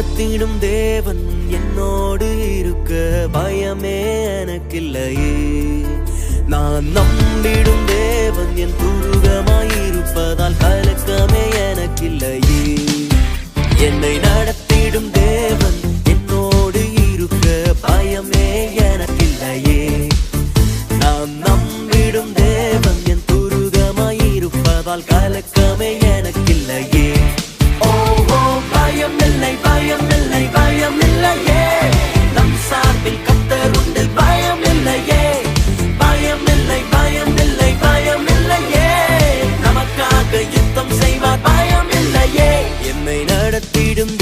நடத்திடும் தேவன் என்னோடு இருக்க பயமே எனக்கில்லையே. நான் நம்பிடும் தேவன் என் துருகமாயிருப்பதால் கலக்கமே எனக்கில்லையே. என்னை நடத்திடும் தேவன் என்னோடு இருக்க பயமே எனக்கில்லையே. நான் நம்பிடும் தேவன் என் துருகமாயிருப்பதால் கலக்கமே எனக்கில்லையே. ஓ ஓ பயம் இல்லை பயம் இல்லை பயம் இல்லையே. நம் சார்பில் கர்த்தர் உண்டு பயம் இல்லையே. பயம் இல்லை பயம் இல்லை பயம் இல்லையே. நமக்காக யுத்தம் செய்வார் பயம் இல்லையே. என்னை நடத்திடும்